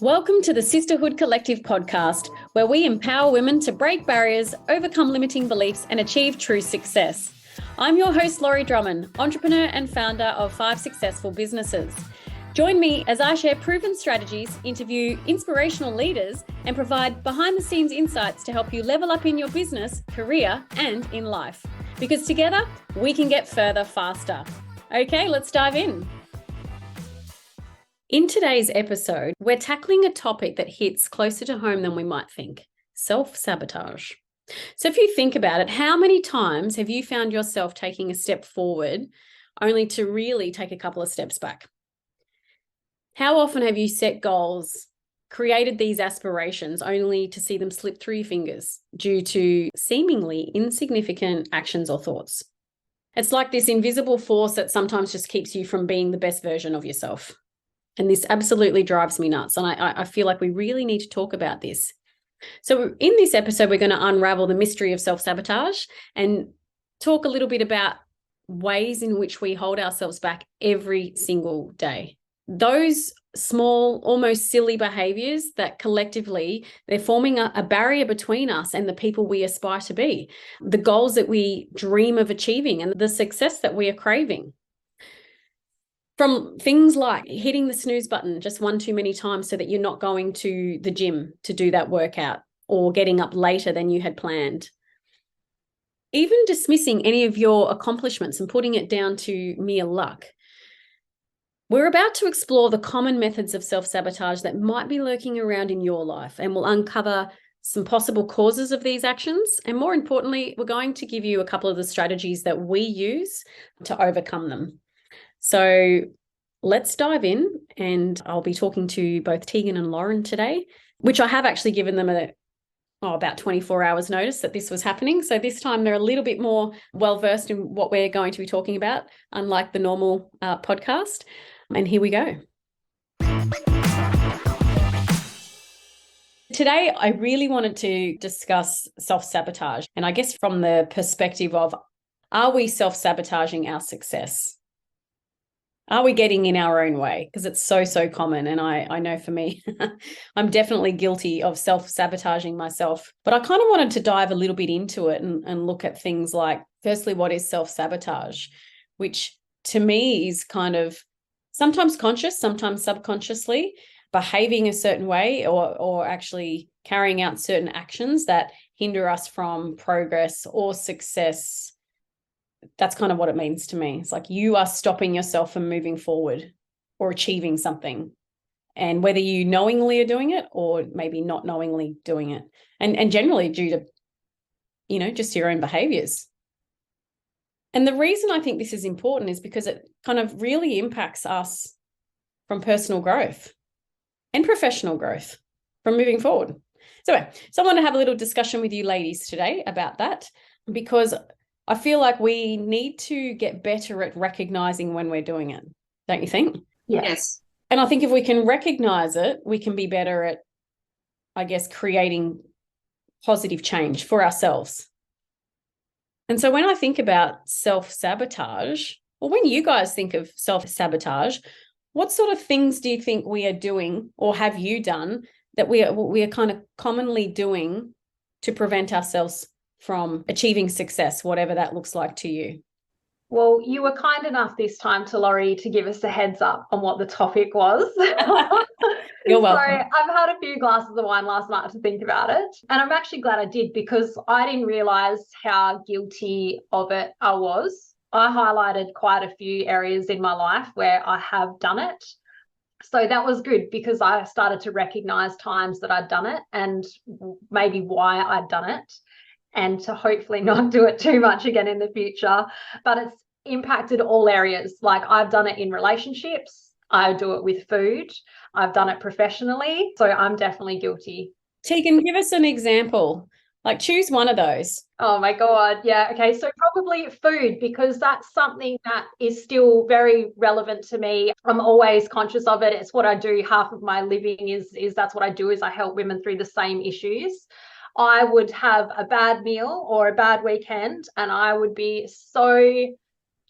Welcome to the Sisterhood Collective podcast, where we empower women to break barriers, overcome limiting beliefs, and achieve true success. I'm your host, Laurie, entrepreneur and founder of 5 successful businesses. Join me as I share proven strategies, interview inspirational leaders, and provide behind-the-scenes insights to help you level up in your business, career, and in life. Because together, we can get further faster. Okay, let's dive in. In today's episode, we're tackling a topic that hits closer to home than we might think: self-sabotage. So if you think about it, how many times have you found yourself taking a step forward only to really take a couple of steps back? How often have you set goals, created these aspirations only to see them slip through your fingers due to seemingly insignificant actions or thoughts? It's like this invisible force that sometimes just keeps you from being the best version of yourself. And this absolutely drives me nuts. And I feel like we really need to talk about this. So in this episode, we're going to unravel the mystery of self-sabotage and talk a little bit about ways in which we hold ourselves back every single day. Those small, almost silly behaviors that collectively, they're forming a barrier between us and the people we aspire to be, the goals that we dream of achieving, and the success that we are craving. From things like hitting the snooze button just one too many times so that you're not going to the gym to do that workout, or getting up later than you had planned. Even dismissing any of your accomplishments and putting it down to mere luck. We're about to explore the common methods of self-sabotage that might be lurking around in your life, and we'll uncover some possible causes of these actions. And more importantly, we're going to give you a couple of the strategies that we use to overcome them. So let's dive in, and I'll be talking to both Teegan and Lauren today, which I have actually given them about 24 hours notice that this was happening. So this time they're a little bit more well-versed in what we're going to be talking about, unlike the normal podcast. And here we go. Today, I really wanted to discuss self-sabotage, and I guess from the perspective of, are we self-sabotaging our success? Are we getting in our own way? Because it's so common. And I know for me, I'm definitely guilty of self-sabotaging myself. But I kind of wanted to dive a little bit into it and look at things like, firstly, what is self-sabotage? Which to me is kind of sometimes conscious, sometimes subconsciously, behaving a certain way or actually carrying out certain actions that hinder us from progress or success. That's kind of what it means to me. It's like you are stopping yourself from moving forward or achieving something. And whether you knowingly are doing it or maybe not knowingly doing it. And generally due to, just your own behaviors. And the reason I think this is important is because it kind of really impacts us from personal growth and professional growth from moving forward. So I want to have a little discussion with you ladies today about that, because I feel like we need to get better at recognizing when we're doing it. Don't you think? Yes. And I think if we can recognize it, we can be better at, I guess, creating positive change for ourselves. And so when I think about self-sabotage, or when you guys think of self-sabotage, what sort of things do you think we are doing, or have you done, that we are kind of commonly doing to prevent ourselves from achieving success, whatever that looks like to you? Well, you were kind enough this time to Laurie to give us a heads up on what the topic was. You're welcome. So I've had a few glasses of wine last night to think about it. And I'm actually glad I did, because I didn't realize how guilty of it I was. I highlighted quite a few areas in my life where I have done it. So that was good, because I started to recognize times that I'd done it and maybe why I'd done it, and to hopefully not do it too much again in the future. But it's impacted all areas. Like, I've done it in relationships, I do it with food, I've done it professionally. So I'm definitely guilty. Teegan, give us an example. Like, choose one of those. Oh my God. Yeah. Okay. So probably food, because that's something that is still very relevant to me. I'm always conscious of it. It's what I do. Half of my living is that's what I do, is I help women through the same issues. I would have a bad meal or a bad weekend, and I would be so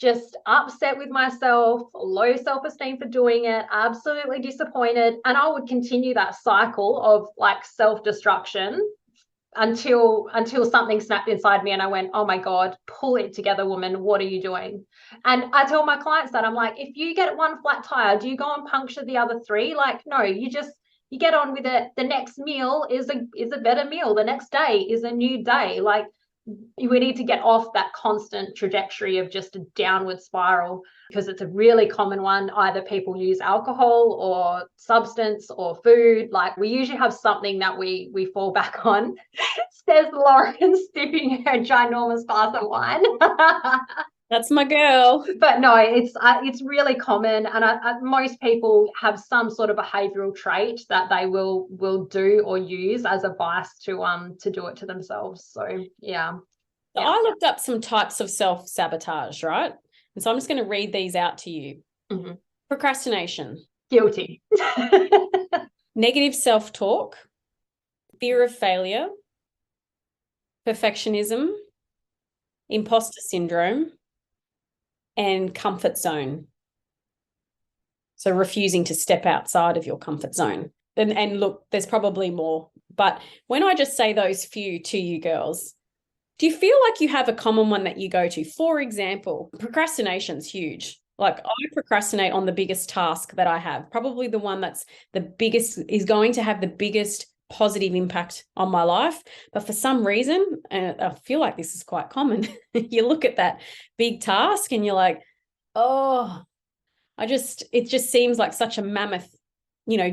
just upset with myself, low self-esteem for doing it, absolutely disappointed. And I would continue that cycle of like self-destruction until something snapped inside me and I went, oh my God, pull it together, woman. What are you doing? And I tell my clients that I'm like, if you get one flat tire, do you go and puncture the other three? Like, no, you get on with it. The next meal is a better meal. The next day is a new day. Like, we need to get off that constant trajectory of just a downward spiral, because it's a really common one. Either people use alcohol or substance or food. Like, we usually have something that we fall back on. Says Lauren, sipping her ginormous glass of wine. That's my girl. But no, it's really common, and most people have some sort of behavioural trait that they will do or use as a vice to do it to themselves. So yeah. So I looked up some types of self-sabotage, right? And so I'm just going to read these out to you. Mm-hmm. Procrastination. Guilty. Negative self-talk. Fear of failure. Perfectionism. Imposter syndrome. And comfort zone. So refusing to step outside of your comfort zone. And look, there's probably more. But when I just say those few to you girls, do you feel like you have a common one that you go to? For example, procrastination's huge. Like, I procrastinate on the biggest task that I have. Probably the one that's the biggest, is going to have the biggest positive impact on my life. But for some reason, and I feel like this is quite common, you look at that big task and you're like, oh, it just seems like such a mammoth,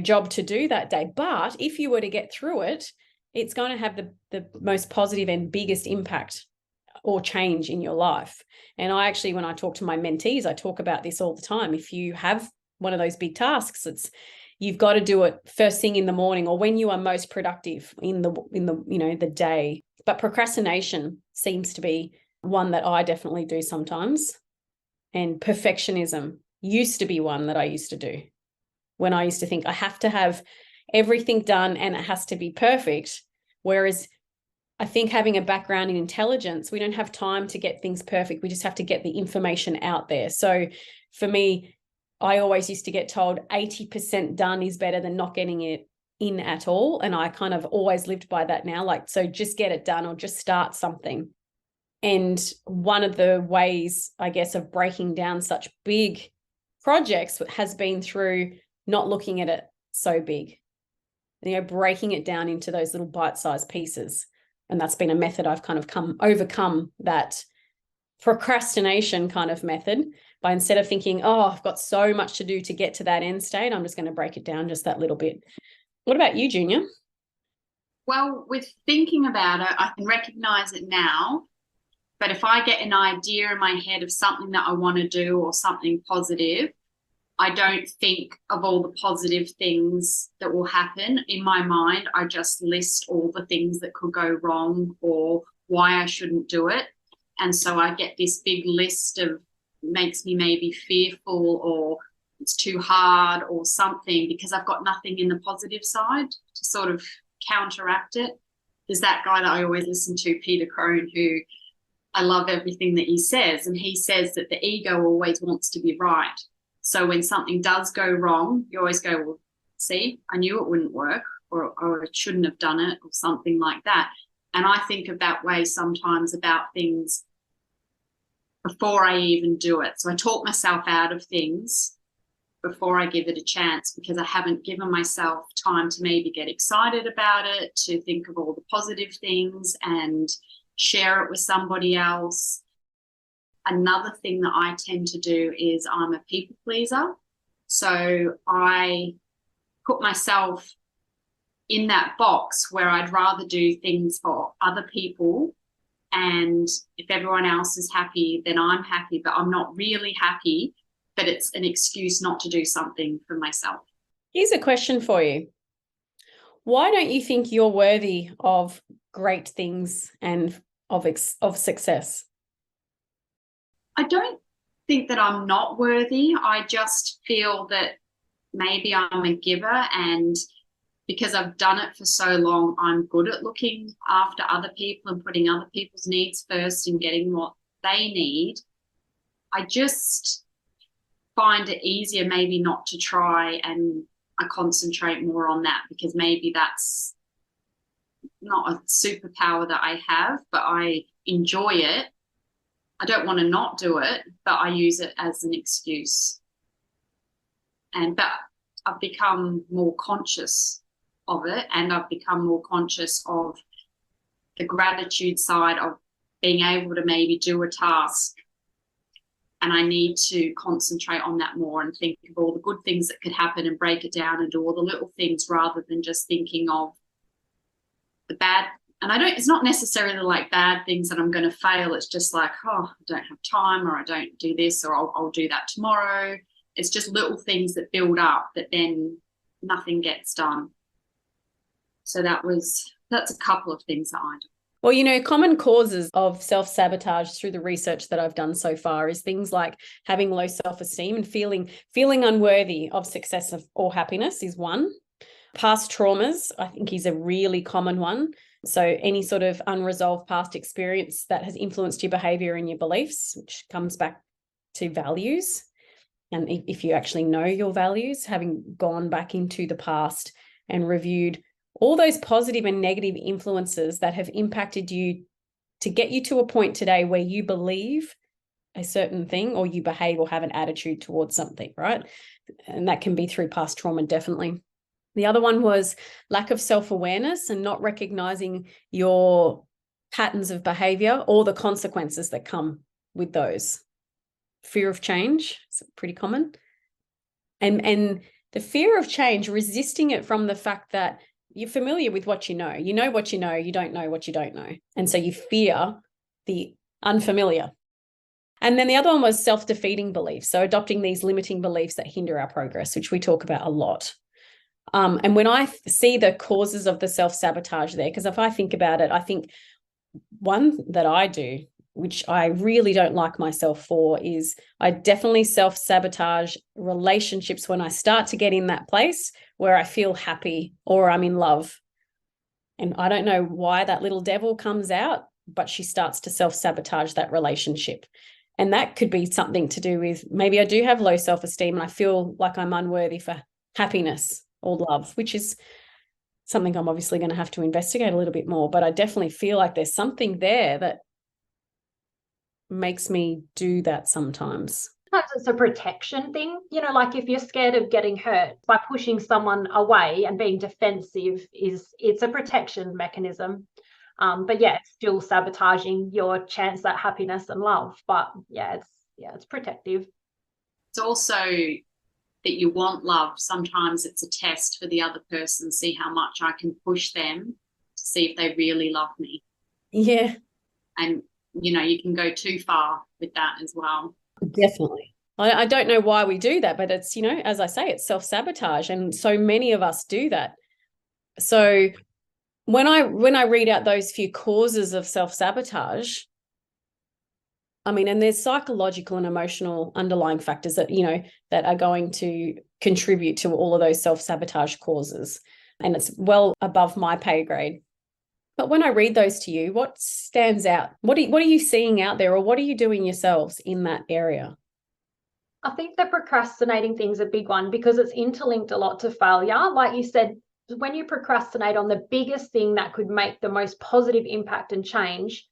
job to do that day. But if you were to get through it, it's going to have the most positive and biggest impact or change in your life. And I actually, when I talk to my mentees, I talk about this all the time. If you have one of those big tasks, you've got to do it first thing in the morning or when you are most productive in the day. But procrastination seems to be one that I definitely do sometimes. And perfectionism used to be one that I used to do, when I used to think I have to have everything done and it has to be perfect. Whereas I think having a background in intelligence, we don't have time to get things perfect. We just have to get the information out there. So for me, I always used to get told 80% done is better than not getting it in at all. And I kind of always lived by that now. Like, so just get it done or just start something. And one of the ways, I guess, of breaking down such big projects has been through not looking at it so big, breaking it down into those little bite-sized pieces. And that's been a method I've kind of overcome that procrastination kind of method by, instead of thinking, oh, I've got so much to do to get to that end state, I'm just going to break it down just that little bit. What about you, Junior? Well, with thinking about it, I can recognize it now. But if I get an idea in my head of something that I want to do or something positive, I don't think of all the positive things that will happen. In my mind, I just list all the things that could go wrong or why I shouldn't do it. And so I get this big list of, makes me maybe fearful or it's too hard or something, because I've got nothing in the positive side to sort of counteract it. There's that guy that I always listen to, Peter Crone, who I love everything that he says. And he says that the ego always wants to be right. So when something does go wrong, you always go, well, see, I knew it wouldn't work, or I shouldn't have done it, or something like that. And I think of that way sometimes about things before I even do it. So I talk myself out of things before I give it a chance, because I haven't given myself time to maybe get excited about it, to think of all the positive things and share it with somebody else. Another thing that I tend to do is I'm a people pleaser. So I put myself in that box where I'd rather do things for other people. And if everyone else is happy, then I'm happy, but I'm not really happy, but it's an excuse not to do something for myself. Here's a question for you. Why don't you think you're worthy of great things and of success? I don't think that I'm not worthy. I just feel that maybe I'm a giver, and because I've done it for so long, I'm good at looking after other people and putting other people's needs first and getting what they need. I just find it easier maybe not to try, and I concentrate more on that because maybe that's not a superpower that I have, but I enjoy it. I don't want to not do it, but I use it as an excuse. But I've become more conscious of it, and I've become more conscious of the gratitude side of being able to maybe do a task, and I need to concentrate on that more and think of all the good things that could happen and break it down and do all the little things rather than just thinking of the bad. And it's not necessarily like bad things that I'm going to fail. It's just like, oh, I don't have time, or I don't do this, or I'll do that tomorrow. It's just little things that build up that then nothing gets done. So that's a couple of things that I do. Well, common causes of self-sabotage through the research that I've done so far is things like having low self-esteem and feeling unworthy of success or happiness is one. Past traumas, I think, is a really common one. So any sort of unresolved past experience that has influenced your behavior and your beliefs, which comes back to values. And if you actually know your values, having gone back into the past and reviewed all those positive and negative influences that have impacted you to get you to a point today where you believe a certain thing or you behave or have an attitude towards something, right? And that can be through past trauma, definitely. The other one was lack of self-awareness and not recognizing your patterns of behavior or the consequences that come with those. Fear of change is pretty common. And the fear of change, resisting it from the fact that you're familiar with what you know. You know what you know, you don't know what you don't know. And so you fear the unfamiliar. And then the other one was self-defeating beliefs. So adopting these limiting beliefs that hinder our progress, which we talk about a lot. And when I see the causes of the self-sabotage there, because if I think about it, I think one that I do, which I really don't like myself for, is I definitely self-sabotage relationships when I start to get in that place where I feel happy or I'm in love. And I don't know why that little devil comes out, but she starts to self-sabotage that relationship. And that could be something to do with maybe I do have low self-esteem and I feel like I'm unworthy for happiness or love, which is something I'm obviously going to have to investigate a little bit more. But I definitely feel like there's something there that makes me do that sometimes. Sometimes it's a protection thing, like if you're scared of getting hurt, by pushing someone away and being defensive it's a protection mechanism. But yeah, it's still sabotaging your chance at happiness and love. But it's protective. It's also that you want love. Sometimes it's a test for the other person, see how much I can push them to see if they really love me. Yeah. And, you can go too far with that as well. Definitely. I don't know why we do that, but it's, as I say, it's self-sabotage. And so many of us do that. So when I read out those few causes of self-sabotage, and there's psychological and emotional underlying factors that, that are going to contribute to all of those self-sabotage causes. And it's well above my pay grade. But when I read those to you, what stands out? What are you seeing out there, or what are you doing yourselves in that area? I think the procrastinating thing's a big one because it's interlinked a lot to failure. Like you said, when you procrastinate on the biggest thing that could make the most positive impact and change,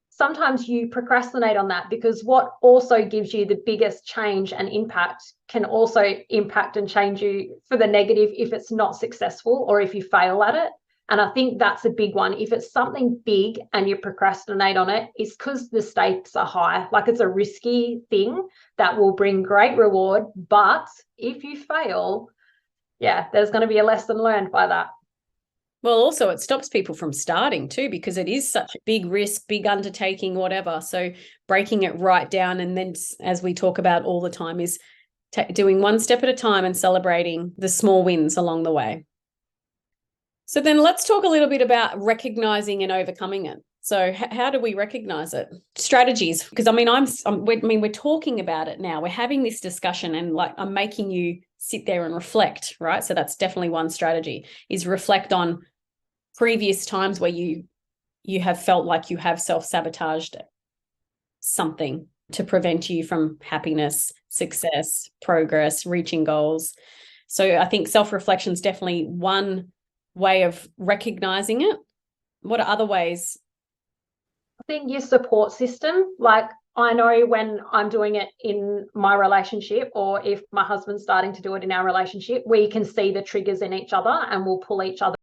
sometimes you procrastinate on that because what also gives you the biggest change and impact can also impact and change you for the negative if it's not successful or if you fail at it. And I think that's a big one. If it's something big and you procrastinate on it, it's because the stakes are high. Like it's a risky thing that will bring great reward. But if you fail, there's going to be a lesson learned by that. Well, also it stops people from starting too, because it is such a big risk, big undertaking, whatever. So breaking it right down, and then, as we talk about all the time, is doing one step at a time and celebrating the small wins along the way. So then let's talk a little bit about recognizing and overcoming it. So how do we recognize it? Strategies, because we're talking about it now. We're having this discussion, and like I'm making you sit there and reflect, right? So that's definitely one strategy, is reflect on previous times where you have felt like you have self-sabotaged something to prevent you from happiness, success, progress, reaching goals. So I think self-reflection is definitely one way of recognizing it. What are other ways? I think your support system, like I know when I'm doing it in my relationship, or if my husband's starting to do it in our relationship, we can see the triggers in each other and we'll pull each other